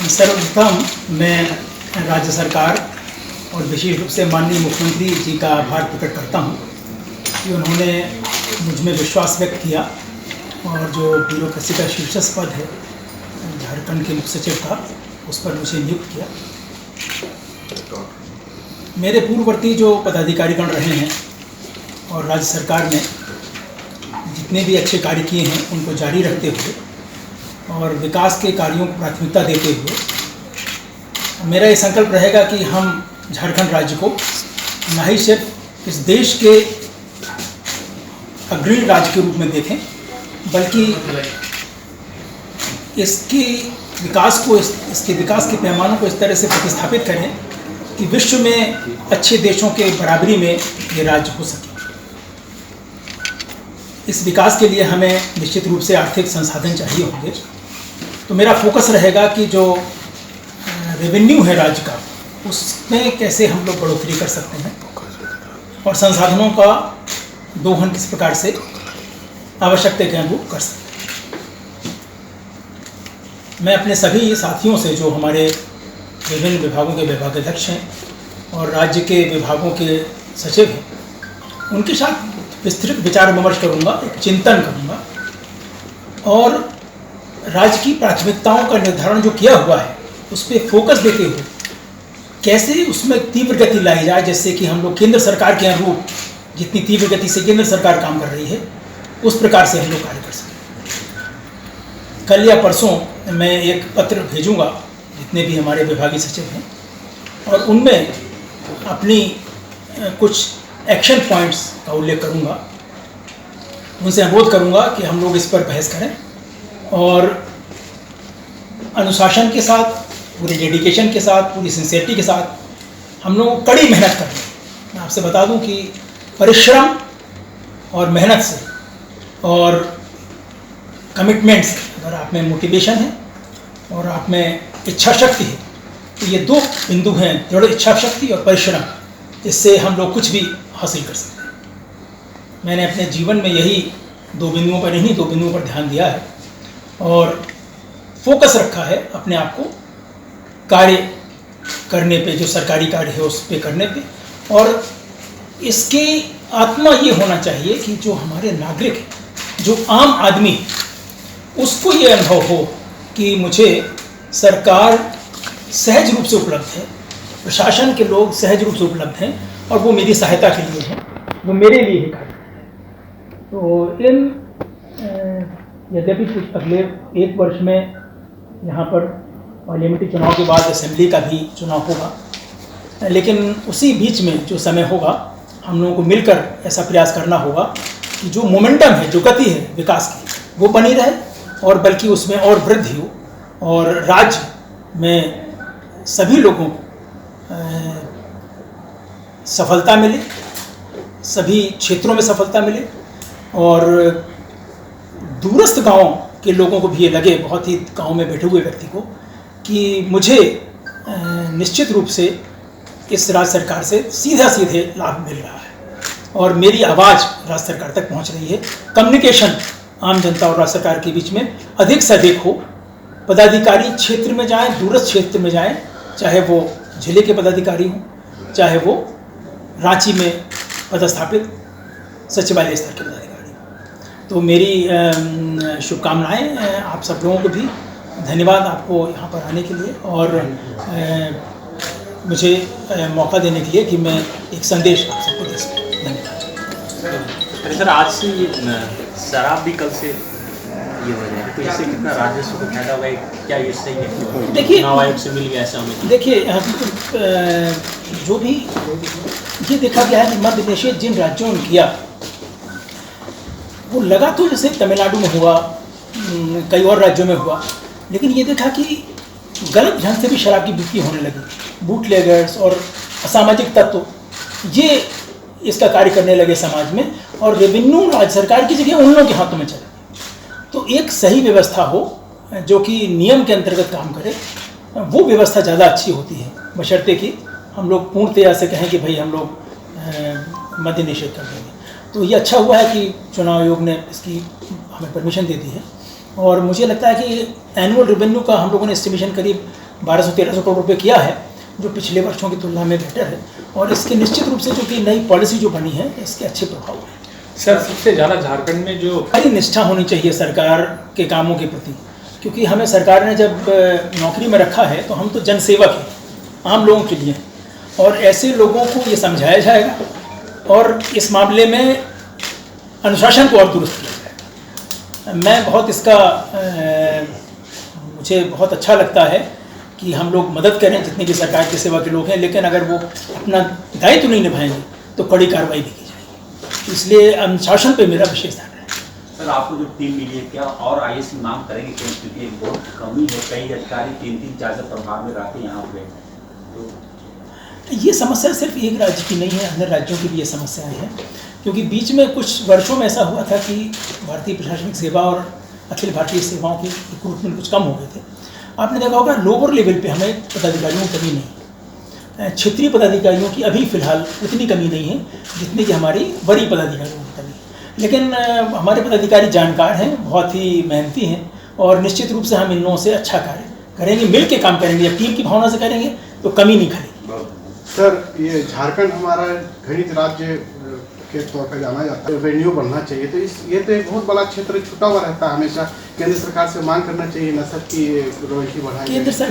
सर्वप्रथम मैं राज्य सरकार और विशेष रूप से माननीय मुख्यमंत्री जी का आभार प्रकट करता हूं कि उन्होंने मुझ में विश्वास व्यक्त किया और जो ब्यूरोक्रेसी का शीर्षस्थ पद है झारखंड के मुख्य सचिव का, उस पर मुझे नियुक्त किया। मेरे पूर्ववर्ती जो पदाधिकारीगण रहे हैं और राज्य सरकार ने जितने भी अच्छे कार्य किए हैं उनको जारी रखते हुए और विकास के कार्यों को प्राथमिकता देते हुए मेरा ये संकल्प रहेगा कि हम झारखंड राज्य को न ही सिर्फ इस देश के अग्रणी राज्य के रूप में देखें, बल्कि इसके विकास के पैमानों को इस तरह से प्रतिस्थापित करें कि विश्व में अच्छे देशों के बराबरी में ये राज्य हो सके। इस विकास के लिए हमें निश्चित रूप से आर्थिक संसाधन चाहिए होंगे। तो मेरा फोकस रहेगा कि जो रेवेन्यू है राज्य का, उसमें कैसे हम लोग बढ़ोतरी कर सकते हैं और संसाधनों का दोहन किस प्रकार से आवश्यकता के अनुरूप कर सकते हैं। मैं अपने सभी साथियों से जो हमारे विभिन्न विभागों के विभागाध्यक्ष हैं और राज्य के विभागों के सचिव हैं, उनके साथ विस्तृत विचार विमर्श करूंगा, एक चिंतन करूंगा और राज्य की प्राथमिकताओं का निर्धारण जो किया हुआ है उस पर फोकस देते हुए कैसे उसमें तीव्र गति लाई जाए, जैसे कि हम लोग केंद्र सरकार के अनुरूप जितनी तीव्र गति से केंद्र सरकार काम कर रही है उस प्रकार से हम लोग कार्य कर सकें। कल या परसों मैं एक पत्र भेजूंगा जितने भी हमारे विभागीय सचिव हैं और उनमें अपनी कुछ एक्शन पॉइंट्स का उल्लेख करूंगा। उनसे अनुरोध करूंगा कि हम लोग इस पर बहस करें और अनुशासन के साथ, पूरे डेडिकेशन के साथ, पूरी सिंसियरिटी के साथ हम लोग कड़ी मेहनत करें। मैं आपसे बता दूं कि परिश्रम और मेहनत से और कमिटमेंट से, अगर आप में मोटिवेशन है और आप में इच्छा शक्ति है, तो ये दो बिंदु हैं, दृढ़ इच्छा शक्ति और परिश्रम, इससे हम लोग कुछ भी हासिल कर सकते हैं। मैंने अपने जीवन में यही दो बिंदुओं पर ध्यान दिया है और फोकस रखा है अपने आप को कार्य करने पे, जो सरकारी कार्य है उस पे करने पे। और इसकी आत्मा ये होना चाहिए कि जो हमारे नागरिक हैं, जो आम आदमी है, उसको ये अनुभव हो कि मुझे सरकार सहज रूप से उपलब्ध है, प्रशासन के लोग सहज रूप से उपलब्ध हैं और वो मेरी सहायता के लिए हैं, वो मेरे लिए ही कार्य करते हैं। तो यद्यपि कुछ अगले एक वर्ष में यहाँ पर पार्लियामेंट्री चुनाव के बाद असेंबली का भी चुनाव होगा, लेकिन उसी बीच में जो समय होगा हम लोगों को मिलकर ऐसा प्रयास करना होगा कि जो मोमेंटम है, जो गति है विकास की, वो बनी रहे और बल्कि उसमें और वृद्धि हो और राज्य में सभी लोगों को सफलता मिले, सभी क्षेत्रों में सफलता मिले और दूरस्थ गांव के लोगों को भी ये लगे, बहुत ही गांव में बैठे हुए व्यक्ति को, कि मुझे निश्चित रूप से इस राज्य सरकार से सीधे लाभ मिल रहा है और मेरी आवाज़ राज्य सरकार तक पहुंच रही है। कम्युनिकेशन आम जनता और राज्य सरकार के बीच में अधिक से अधिक हो। पदाधिकारी क्षेत्र में जाएं, दूरस्थ क्षेत्र में जाएं, चाहे वो जिले के पदाधिकारी हों, चाहे वो रांची में पदस्थापित सचिवालय स्तर के पदाधिकारी हों। तो मेरी शुभकामनाएं आप सब लोगों को भी। धन्यवाद आपको यहाँ पर आने के लिए और मुझे मौका देने के लिए कि मैं एक संदेश आप सबको दे सकूँ। धन्यवाद। सर, आज से ये शराब भी कल से ये हो जाएगी, तो इससे कितना राजस्व को फायदा होगा, क्या ये सही है? देखिए, चुनाव आयोग से मिल गया ऐसा हमें। देखिए, जो भी ये देखा गया है कि मध्य निषेध जिन राज्यों ने किया वो लगा तो जैसे तमिलनाडु में हुआ, कई और राज्यों में हुआ, लेकिन ये देखा कि गलत ढंग से भी शराब की बिक्री होने लगी। बूटलेगर्स और असामाजिक तत्व ये इसका कार्य करने लगे समाज में और रेवेन्यू राज्य सरकार की जगह उन लोगों के हाथों में चला गया। तो एक सही व्यवस्था हो जो कि नियम के अंतर्गत काम करे, वो व्यवस्था ज़्यादा अच्छी होती है, बशर्ते कि हम लोग पूर्णतया से कहें कि भाई हम लोग मद्य निषेध कर देंगे। तो ये अच्छा हुआ है कि चुनाव आयोग ने इसकी हमें परमिशन दे दी है और मुझे लगता है कि एनुअल रेवेन्यू का हम लोगों ने एस्टिमेशन करीब 1200-1300 करोड़ रुपये किया है, जो पिछले वर्षों की तुलना में बेटर है। और इसके निश्चित रूप से जो कि नई पॉलिसी जो बनी है, इसके अच्छे प्रभाव हैं। सर, सबसे ज़्यादा झारखंड में जो हमारी निष्ठा होनी चाहिए सरकार के कामों के प्रति, क्योंकि हमें सरकार ने जब नौकरी में रखा है तो हम तो जनसेवक हैं, आम लोगों के लिए, और ऐसे लोगों को ये समझाया जाएगा और इस मामले में अनुशासन को और दुरुस्त किया जाएगा। मैं बहुत इसका मुझे बहुत अच्छा लगता है कि हम लोग मदद करें, जितने भी सरकार की सेवा के लोग हैं, लेकिन अगर वो अपना दायित्व नहीं निभाएंगे तो कड़ी कार्रवाई भी की जाएगी। इसलिए अनुशासन पे मेरा विशेष ध्यान है। सर, आपको जो टीम मिली है, क्या और आईएएस की मांग करेंगे? क्योंकि एक बहुत कमी है, कई अधिकारी 3-3 4 प्रभाव में रहते हैं यहाँ पे, तो ये समस्या सिर्फ एक राज्य की नहीं है, अन्य राज्यों की भी ये समस्याएं हैं। क्योंकि बीच में कुछ वर्षों में ऐसा हुआ था कि भारतीय प्रशासनिक सेवा और अखिल भारतीय सेवाओं की रिक्रूटमेंट कुछ कम हो गए थे। आपने देखा होगा लोअर लेवल पे हमें पदाधिकारियों की कमी नहीं, क्षेत्रीय पदाधिकारियों की अभी फ़िलहाल उतनी कमी नहीं है जितनी कि हमारी वरीय पदाधिकारियों की कमी। लेकिन हमारे पदाधिकारी जानकार हैं, बहुत ही मेहनती हैं, और निश्चित रूप से हम इन लोगों से अच्छा कार्य करेंगे, मिल के काम करेंगे। जब टीम की भावना से करेंगे तो कमी नहीं खलेगी। सर, ये झारखंड हमारा घनित राज्य के तौर पर जाना जाता है, रेवेन्यू बढ़ना चाहिए, तो ये तो एक बहुत बड़ा क्षेत्र छुटा हुआ रहता है। हमेशा केंद्र सरकार से मांग करना चाहिए नसब की रोयल्टी बढ़ाई। केंद्र